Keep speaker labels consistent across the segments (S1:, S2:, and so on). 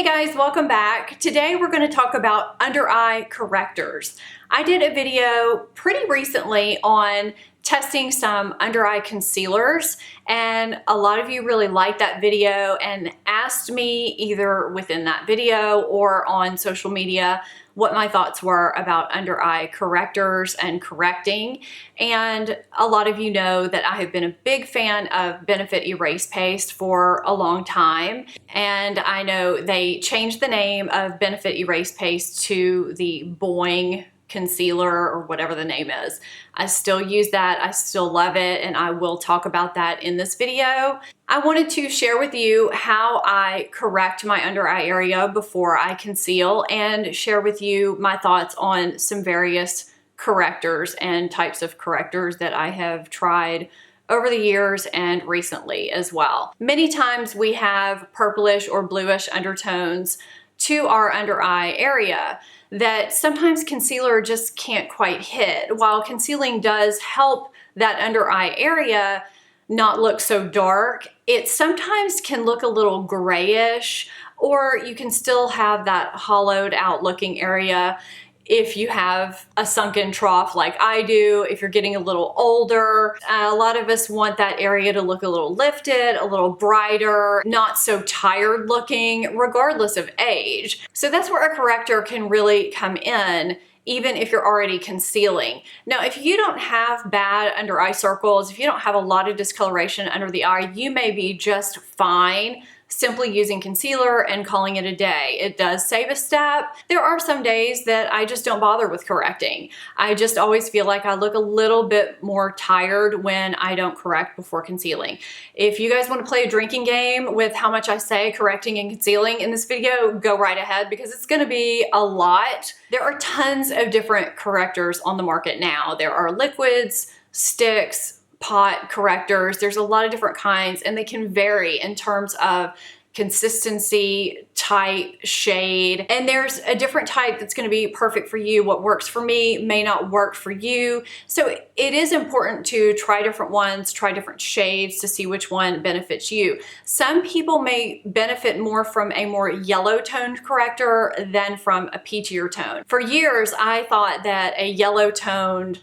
S1: Hey guys, welcome back. Today we're going to talk about under eye correctors. I did a video pretty recently on testing some under eye concealers, and a lot of you really liked that video and asked me either within that video or on social media what my thoughts were about under eye correctors and correcting. And a lot of you know that I have been a big fan of Benefit Erase Paste for a long time. And I know they changed the name of Benefit Erase Paste to the Boing concealer or whatever the name is. I still use that. I still love it, and I will talk about that in this video. I wanted to share with you how I correct my under eye area before I conceal, and share with you my thoughts on some various correctors and types of correctors that I have tried over the years and recently as well. Many times we have purplish or bluish undertones to our under eye area that sometimes concealer just can't quite hit. While concealing does help that under eye area not look so dark, it sometimes can look a little grayish, or you can still have that hollowed out looking area if you have a sunken trough like I do. If you're getting a little older, a lot of us want that area to look a little lifted, a little brighter, not so tired looking, regardless of age. So that's where a corrector can really come in, even if you're already concealing. Now, if you don't have bad under eye circles, if you don't have a lot of discoloration under the eye, you may be just fine simply using concealer and calling it a day. It does save a step. There are some days that I just don't bother with correcting. I just always feel like I look a little bit more tired when I don't correct before concealing. If you guys want to play a drinking game with how much I say correcting and concealing in this video, go right ahead, because it's going to be a lot. There are tons of different correctors on the market now. There are liquids, sticks, pot correctors. There's a lot of different kinds, and they can vary in terms of consistency, type, shade, and there's a different type that's going to be perfect for you. What works for me may not work for you. So it is important to try different ones, try different shades to see which one benefits you. Some people may benefit more from a more yellow toned corrector than from a peachier tone. For years, I thought that a yellow toned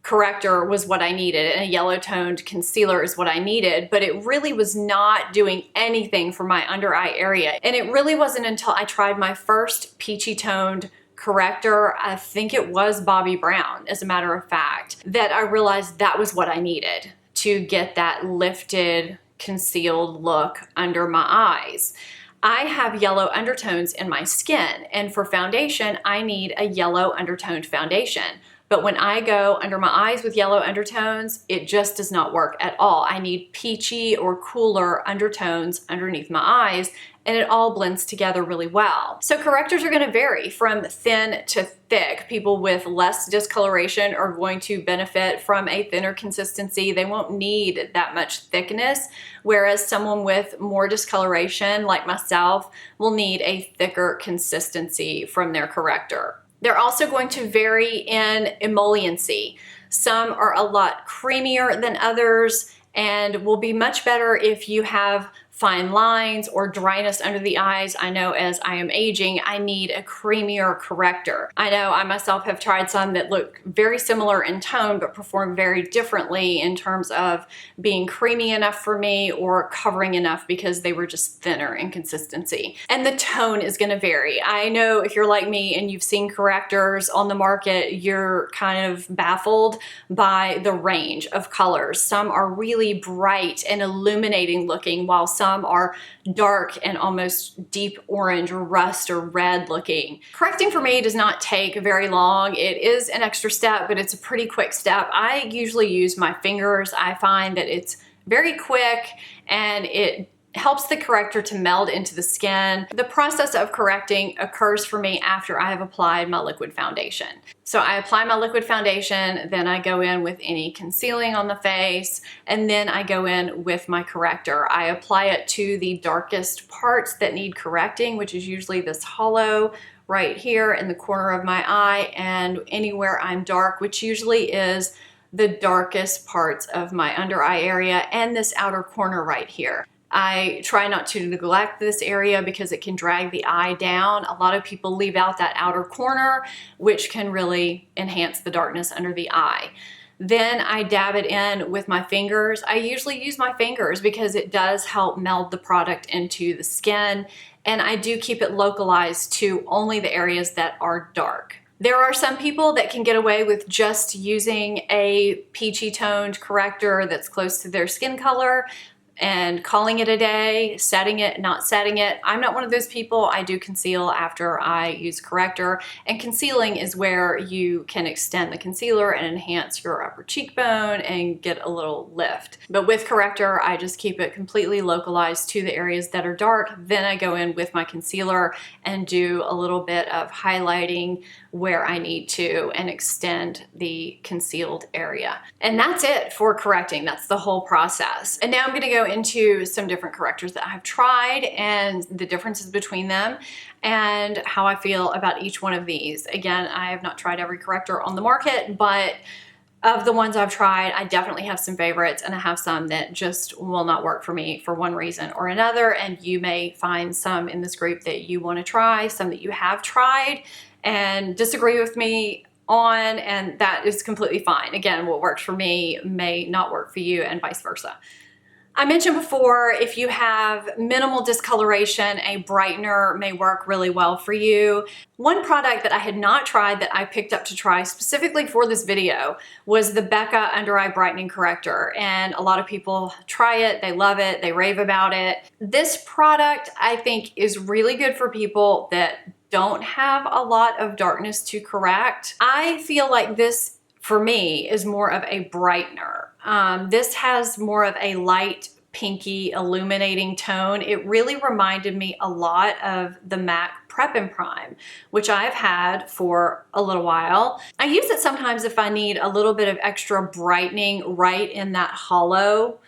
S1: corrector was what I needed, and a yellow toned concealer is what I needed, but it really was not doing anything for my under eye area. And it really wasn't until I tried my first peachy toned corrector, I think it was Bobbi Brown, as a matter of fact, that I realized that was what I needed to get that lifted, concealed look under my eyes. I have yellow undertones in my skin, and for foundation, I need a yellow undertoned foundation. But when I go under my eyes with yellow undertones, it just does not work at all. I need peachy or cooler undertones underneath my eyes, and it all blends together really well. So correctors are going to vary from thin to thick. People with less discoloration are going to benefit from a thinner consistency. They won't need that much thickness, whereas someone with more discoloration, like myself, will need a thicker consistency from their corrector. They're also going to vary in emolliency. Some are a lot creamier than others and will be much better if you have fine lines or dryness under the eyes. I know as I am aging, I need a creamier corrector. I know I myself have tried some that look very similar in tone but perform very differently in terms of being creamy enough for me or covering enough because they were just thinner in consistency. And the tone is going to vary. I know if you're like me and you've seen correctors on the market, you're kind of baffled by the range of colors. Some are really bright and illuminating looking, while some are dark and almost deep orange or rust or red looking. Correcting for me does not take very long. It is an extra step, but it's a pretty quick step. I usually use my fingers. I find that it's very quick and it helps the corrector to meld into the skin. The process of correcting occurs for me after I have applied my liquid foundation. So I apply my liquid foundation, then I go in with any concealing on the face, and then I go in with my corrector. I apply it to the darkest parts that need correcting, which is usually this hollow right here in the corner of my eye and anywhere I'm dark, which usually is the darkest parts of my under eye area and this outer corner right here. I try not to neglect this area because it can drag the eye down. A lot of people leave out that outer corner, which can really enhance the darkness under the eye. Then I dab it in with my fingers. I usually use my fingers because it does help meld the product into the skin, and I do keep it localized to only the areas that are dark. There are some people that can get away with just using a peachy toned corrector that's close to their skin color and calling it a day, setting it, not setting it. I'm not one of those people. I do conceal after I use corrector, and concealing is where you can extend the concealer and enhance your upper cheekbone and get a little lift. But with corrector, I just keep it completely localized to the areas that are dark. Then I go in with my concealer and do a little bit of highlighting where I need to and extend the concealed area. And that's it for correcting. That's the whole process. And now I'm gonna go into some different correctors that I've tried and the differences between them and how I feel about each one of these. Again, I have not tried every corrector on the market, but of the ones I've tried, I definitely have some favorites, and I have some that just will not work for me for one reason or another. And you may find some in this group that you want to try, some that you have tried and disagree with me on, and that is completely fine. Again, what works for me may not work for you, and vice versa. I mentioned before, if you have minimal discoloration, a brightener may work really well for you. One product that I had not tried that I picked up to try specifically for this video was the Becca Under Eye Brightening Corrector. And a lot of people try it, they love it, they rave about it. This product I think is really good for people that don't have a lot of darkness to correct. I feel like this, for me, is more of a brightener. This has more of a light pinky illuminating tone. It really reminded me a lot of the MAC Prep and Prime, which I've had for a little while. I use it sometimes if I need a little bit of extra brightening right in that hollow,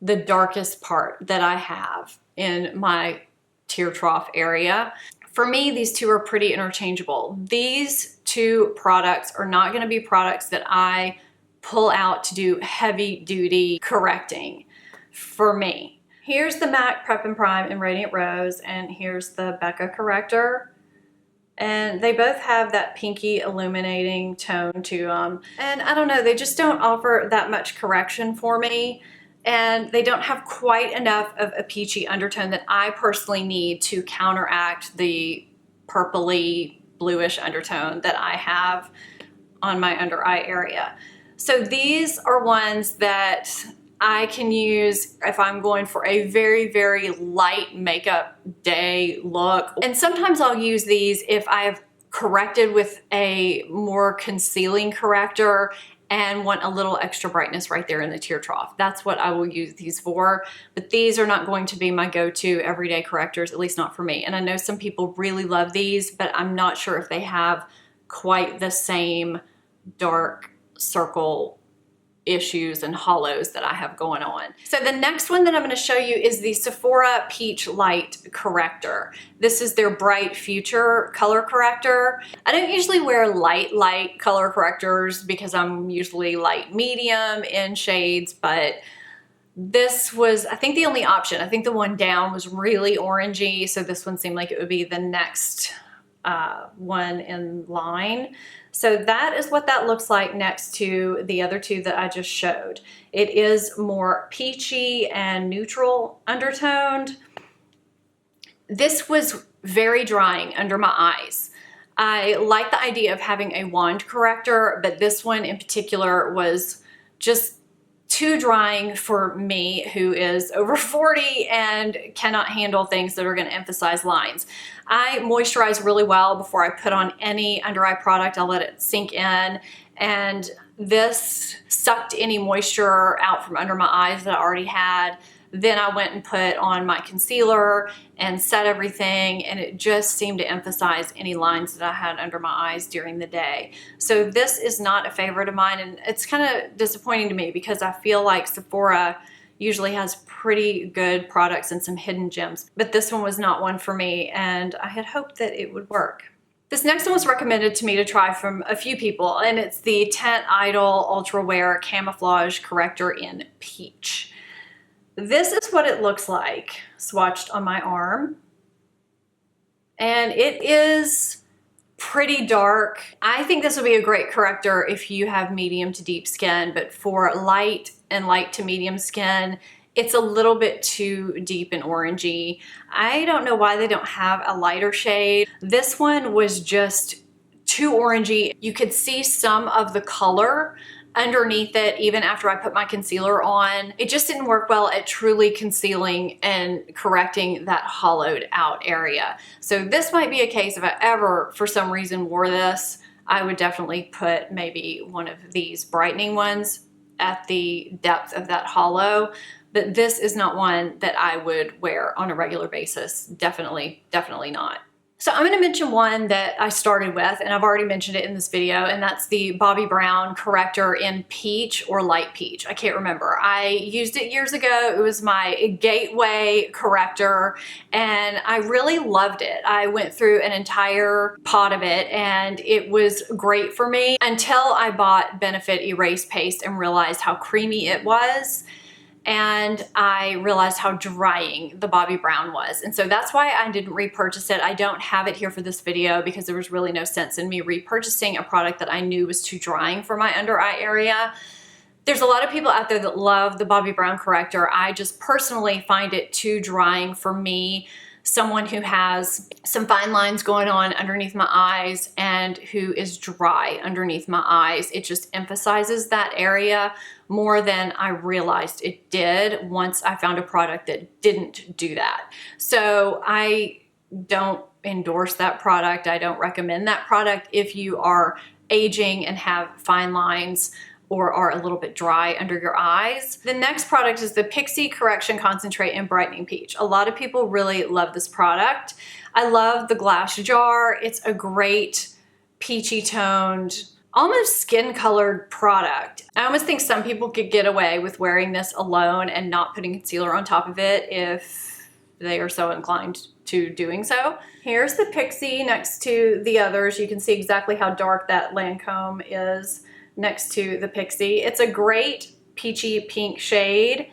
S1: the darkest part that I have in my tear trough area. For me, these two are pretty interchangeable. These two products are not going to be products that I pull out to do heavy duty correcting for me. Here's the MAC Prep and Prime in Radiant Rose, and here's the Becca Corrector. And they both have that pinky illuminating tone to them. And I don't know, they just don't offer that much correction for me. And they don't have quite enough of a peachy undertone that I personally need to counteract the purpley bluish undertone that I have on my under eye area. So these are ones that I can use if I'm going for a very, very light makeup day look. And sometimes I'll use these if I've corrected with a more concealing corrector and want a little extra brightness right there in the tear trough. That's what I will use these for. But these are not going to be my go-to everyday correctors, at least not for me. And I know some people really love these, but I'm not sure if they have quite the same dark circle issues and hollows that I have going on. So the next one that I'm going to show you is the Sephora Peach Light Corrector. This is their Bright Future color corrector. I don't usually wear light color correctors because I'm usually light medium in shades, but this was, I think, the only option. I think the one down was really orangey, so this one seemed like it would be the next one in line. So that is what that looks like next to the other two that I just showed. It is more peachy and neutral undertoned. This was very drying under my eyes. I like the idea of having a wand corrector, but this one in particular was just too drying for me, who is over 40 and cannot handle things that are going to emphasize lines. I moisturize really well before I put on any under eye product. I'll let it sink in, and this sucked any moisture out from under my eyes that I already had. Then I went and put on my concealer and set everything, and it just seemed to emphasize any lines that I had under my eyes during the day. So this is not a favorite of mine, and it's kind of disappointing to me because I feel like Sephora usually has pretty good products and some hidden gems, but this one was not one for me, and I had hoped that it would work. This next one was recommended to me to try from a few people, and it's the Teint Idole Ultra Wear Camouflage Corrector in Peach. This is what it looks like swatched on my arm. And it is pretty dark. I think this would be a great corrector if you have medium to deep skin, but for light and light to medium skin, it's a little bit too deep and orangey. I don't know why they don't have a lighter shade. This one was just too orangey. You could see some of the color underneath it even after I put my concealer on. It just didn't work well at truly concealing and correcting that hollowed out area. So this might be a case if I ever for some reason wore this, I would definitely put maybe one of these brightening ones at the depth of that hollow. But this is not one that I would wear on a regular basis. Definitely not. So I'm gonna mention one that I started with, and I've already mentioned it in this video, and that's the Bobbi Brown Corrector in Peach or Light Peach. I can't remember. I used it years ago. It was my gateway corrector, and I really loved it. I went through an entire pot of it, and it was great for me until I bought Benefit Erase Paste and realized how creamy it was. And I realized how drying the Bobbi Brown was. And so that's why I didn't repurchase it. I don't have it here for this video because there was really no sense in me repurchasing a product that I knew was too drying for my under eye area. There's a lot of people out there that love the Bobbi Brown corrector. I just personally find it too drying for me. Someone who has some fine lines going on underneath my eyes and who is dry underneath my eyes. It just emphasizes that area more than I realized it did once I found a product that didn't do that. So I don't endorse that product. I don't recommend that product if you are aging and have fine lines or are a little bit dry under your eyes. The next product is the Pixi Correction Concentrate in Brightening Peach. A lot of people really love this product. I love the glass jar. It's a great peachy toned, almost skin colored product. I almost think some people could get away with wearing this alone and not putting concealer on top of it if they are so inclined to doing so. Here's the Pixi next to the others. You can see exactly how dark that Lancome is next to the Pixi. It's a great peachy pink shade,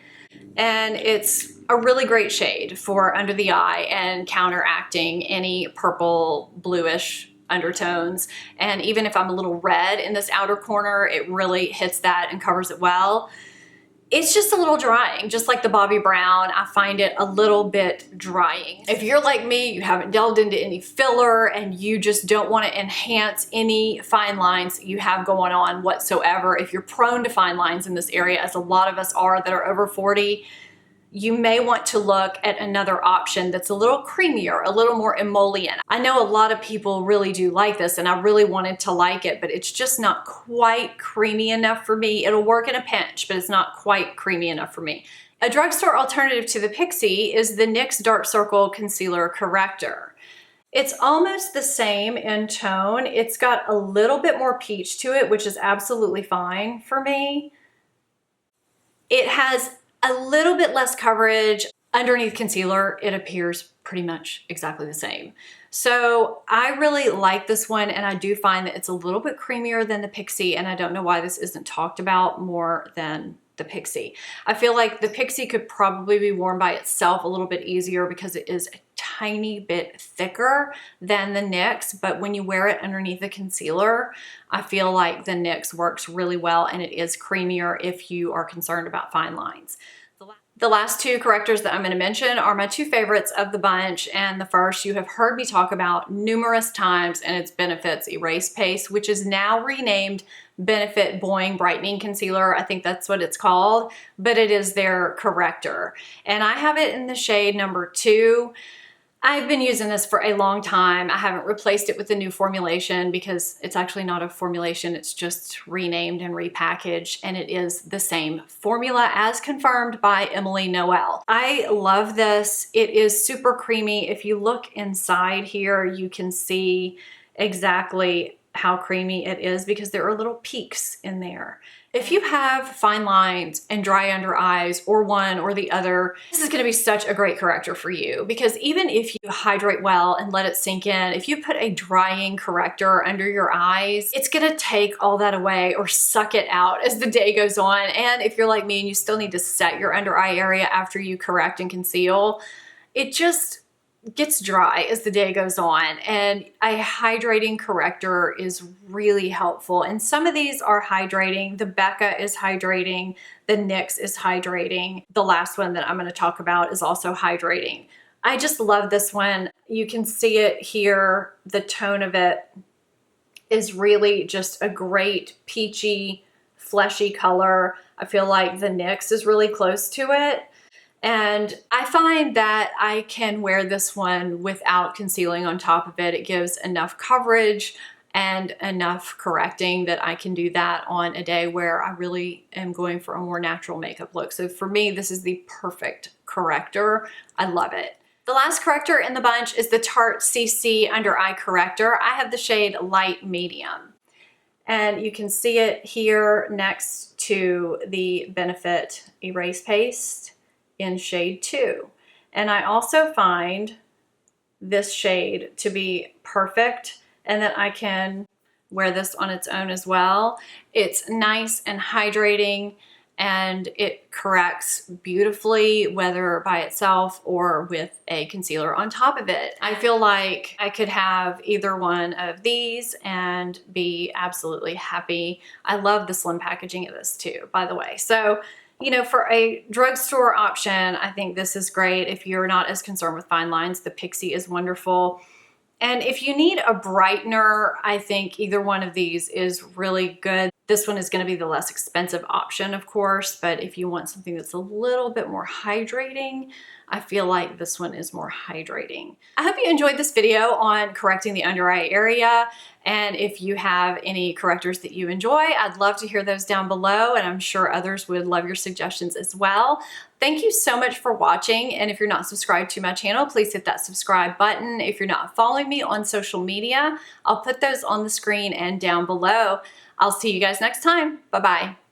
S1: and it's a really great shade for under the eye and counteracting any purple bluish undertones. And even if I'm a little red in this outer corner, it really hits that and covers it well. It's just a little drying, just like the Bobbi Brown. I find it a little bit drying. If you're like me, you haven't delved into any filler and you just don't want to enhance any fine lines you have going on whatsoever, if you're prone to fine lines in this area, as a lot of us are that are over 40, you may want to look at another option that's a little creamier, a little more emollient. I know a lot of people really do like this, and I really wanted to like it, but it's just not quite creamy enough for me. It'll work in a pinch, but it's not quite creamy enough for me. A drugstore alternative to the Pixi is the NYX Dark Circle Concealer Corrector. It's almost the same in tone. It's got a little bit more peach to it, which is absolutely fine for me. It has a little bit less coverage. Underneath concealer, it appears pretty much exactly the same. So I really like this one, and I do find that it's a little bit creamier than the Pixi, and I don't know why this isn't talked about more than the Pixi. I feel like the Pixi could probably be worn by itself a little bit easier because it is a tiny bit thicker than the NYX, but when you wear it underneath the concealer, I feel like the NYX works really well, and it is creamier if you are concerned about fine lines. The last two correctors that I'm going to mention are my two favorites of the bunch, and the first you have heard me talk about numerous times, and it's Benefit's Erase Paste, which is now renamed Benefit Boing Brightening Concealer. I think that's what it's called, but it is their corrector, and I have it in the shade number 2. I've been using this for a long time. I haven't replaced it with the new formulation because it's actually not a formulation. It's just renamed and repackaged, and it is the same formula as confirmed by Emily Noel. I love this. It is super creamy. If you look inside here, you can see exactly how creamy it is because there are little peaks in there. If you have fine lines and dry under eyes or one or the other, this is gonna be such a great corrector for you because even if you hydrate well and let it sink in, if you put a drying corrector under your eyes, it's gonna take all that away or suck it out as the day goes on. And if you're like me and you still need to set your under eye area after you correct and conceal, it just gets dry as the day goes on, and a hydrating corrector is really helpful. And some of these are hydrating. The Becca is hydrating. The NYX is hydrating. The last one that I'm going to talk about is also hydrating. I just love this one. You can see it here. The tone of it is really just a great peachy, fleshy color. I feel like the NYX is really close to it. And I find that I can wear this one without concealing on top of it. It gives enough coverage and enough correcting that I can do that on a day where I really am going for a more natural makeup look. So for me, this is the perfect corrector. I love it. The last corrector in the bunch is the Tarte CC Under Eye Corrector. I have the shade Light Medium. And you can see it here next to the Benefit Erase Paste in shade 2. And I also find this shade to be perfect and that I can wear this on its own as well. It's nice and hydrating and it corrects beautifully, whether by itself or with a concealer on top of it. I feel like I could have either one of these and be absolutely happy. I love the slim packaging of this too, by the way. So, you know, for a drugstore option, I think this is great. If you're not as concerned with fine lines, the Pixi is wonderful. And if you need a brightener, I think either one of these is really good. This one is going to be the less expensive option, of course, but if you want something that's a little bit more hydrating, I feel like this one is more hydrating. I hope you enjoyed this video on correcting the under eye area. And if you have any correctors that you enjoy, I'd love to hear those down below, and I'm sure others would love your suggestions as well. Thank you so much for watching, and if you're not subscribed to my channel, please hit that subscribe button. If you're not following me on social media, I'll put those on the screen and down below. I'll see you guys next time. Bye-bye.